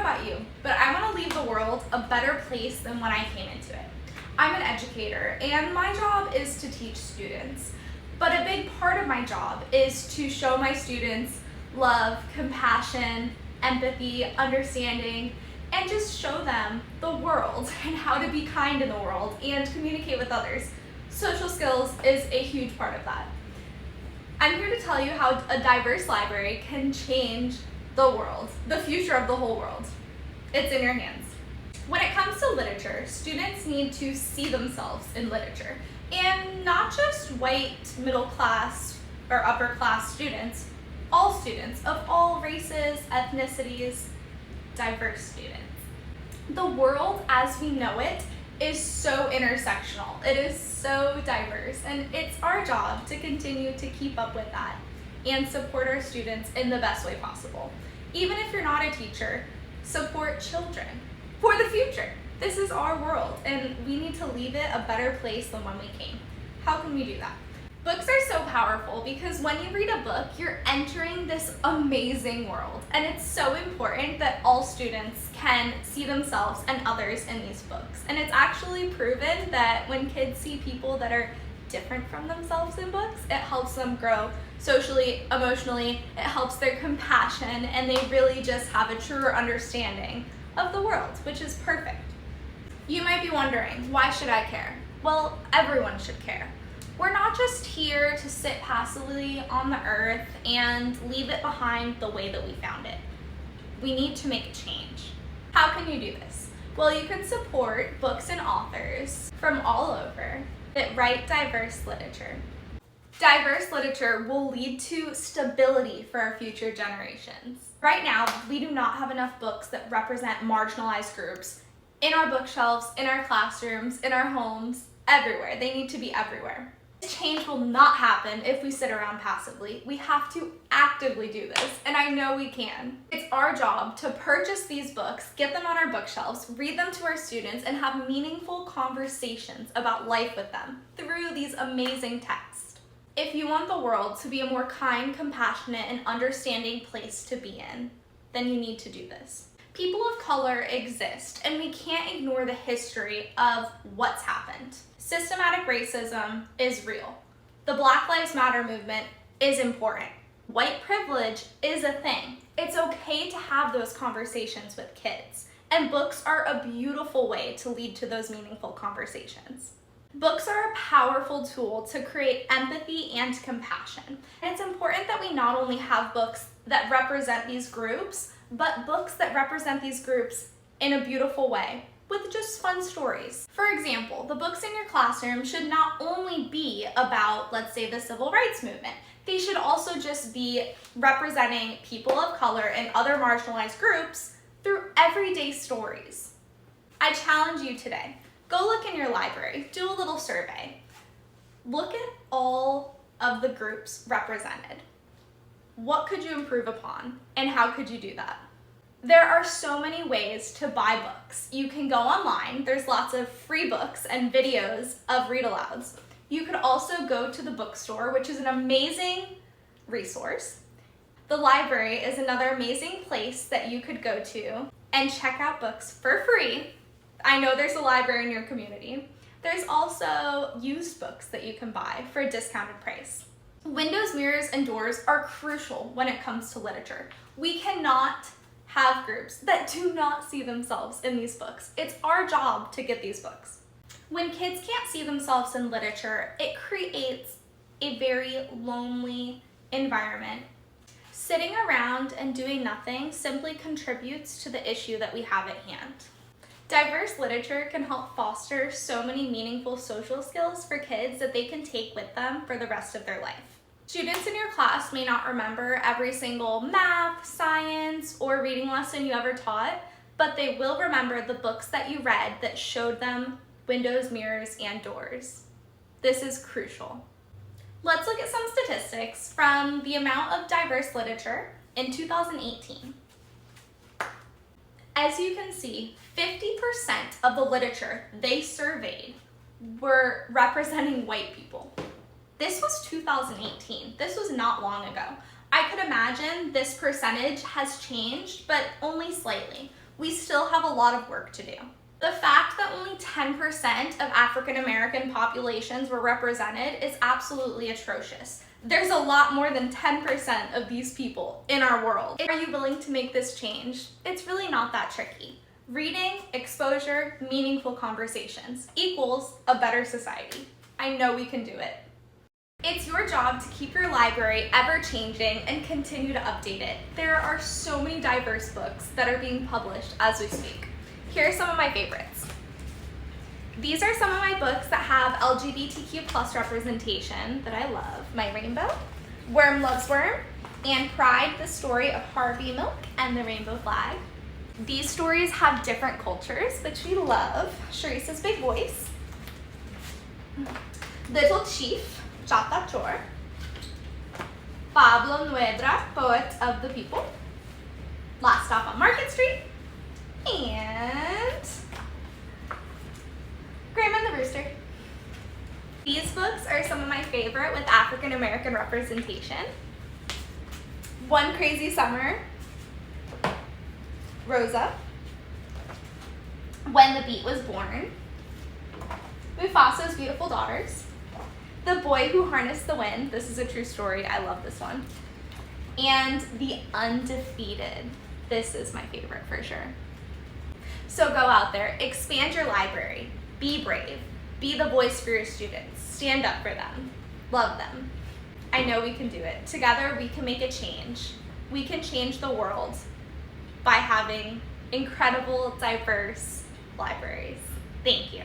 know about you, but I want to leave the world a better place than when I came into it. I'm an educator, and my job is to teach students. But a big part of my job is to show my students love, compassion, empathy, understanding, and just show them the world and how to be kind in the world and communicate with others. Social skills is a huge part of that. I'm here to tell you how a diverse library can change the world, the future of the whole world. It's in your hands. When it comes to literature, students need to see themselves in literature, and not just white, middle class, or upper class students, all students of all races, ethnicities, diverse students. The world as we know it is so intersectional. It is so diverse, and it's our job to continue to keep up with that and support our students in the best way possible. Even if you're not a teacher, support children for the future. This is our world, and we need to leave it a better place than when we came. How can we do that? Books are so powerful because when you read a book, you're entering this amazing world, and it's so important that all students can see themselves and others in these books. And it's actually proven that when kids see people that are different from themselves in books, it helps them grow socially, emotionally, it helps their compassion, and they really just have a truer understanding of the world, which is perfect. You might be wondering, why should I care? Well, everyone should care. We're not just here to sit passively on the earth and leave it behind the way that we found it. We need to make a change. How can you do this? Well, you can support books and authors from all over that write diverse literature. Diverse literature will lead to stability for our future generations. Right now, we do not have enough books that represent marginalized groups in our bookshelves, in our classrooms, in our homes, everywhere. They need to be everywhere. Change will not happen if we sit around passively. We have to actively do this, and I know we can. It's our job to purchase these books, get them on our bookshelves, read them to our students, and have meaningful conversations about life with them through these amazing texts. If you want the world to be a more kind, compassionate, and understanding place to be in, then you need to do this. People of color exist, and we can't ignore the history of what's happened. Systematic racism is real. The Black Lives Matter movement is important. White privilege is a thing. It's okay to have those conversations with kids, and books are a beautiful way to lead to those meaningful conversations. Books are a powerful tool to create empathy and compassion. And it's important that we not only have books that represent these groups, but books that represent these groups in a beautiful way with just fun stories. For example, the books in your classroom should not only be about, let's say, the civil rights movement. They should also just be representing people of color and other marginalized groups through everyday stories. I challenge you today. Go look in your library, do a little survey. Look at all of the groups represented. What could you improve upon, and how could you do that? There are so many ways to buy books. You can go online. There's lots of free books and videos of read-alouds. You could also go to the bookstore, which is an amazing resource. The library is another amazing place that you could go to and check out books for free. I know there's a library in your community. There's also used books that you can buy for a discounted price. Windows, mirrors, and doors are crucial when it comes to literature. We cannot have groups that do not see themselves in these books. It's our job to get these books. When kids can't see themselves in literature, it creates a very lonely environment. Sitting around and doing nothing simply contributes to the issue that we have at hand. Diverse literature can help foster so many meaningful social skills for kids that they can take with them for the rest of their life. Students in your class may not remember every single math, science, or reading lesson you ever taught, but they will remember the books that you read that showed them windows, mirrors, and doors. This is crucial. Let's look at some statistics from the amount of diverse literature in 2018. As you can see, 50% of the literature they surveyed were representing white people. This was 2018. This was not long ago. I could imagine this percentage has changed, but only slightly. we still have a lot of work to do. The fact that only 10% of African American populations were represented is absolutely atrocious. There's a lot more than 10% of these people in our world. Are you willing to make this change? It's really not that tricky. Reading, exposure, meaningful conversations equals a better society. I know we can do it. It's your job to keep your library ever-changing and continue to update it. There are so many diverse books that are being published as we speak. Here are some of my favorites. These are some of my books that have LGBTQ plus representation that I love. My Rainbow, Worm Loves Worm, and Pride, the story of Harvey Milk and the rainbow flag. These stories have different cultures, which we love. Sharice's Big Voice, Little Chief, Chata Chor, Pablo Nuedra, Poet of the People, Last Stop on Market Street, and Graham and the Rooster. These books are some of my favorite with African American representation. One Crazy Summer, Rosa, When the Beat Was Born, Mufasa's Beautiful Daughters, The Boy Who Harnessed the Wind, this is a true story, I love this one, and The Undefeated, this is my favorite for sure. So go out there, expand your library, be brave, be the voice for your students, stand up for them, love them. I know we can do it. Together we can make a change. We can change the world by having incredible, diverse libraries. Thank you.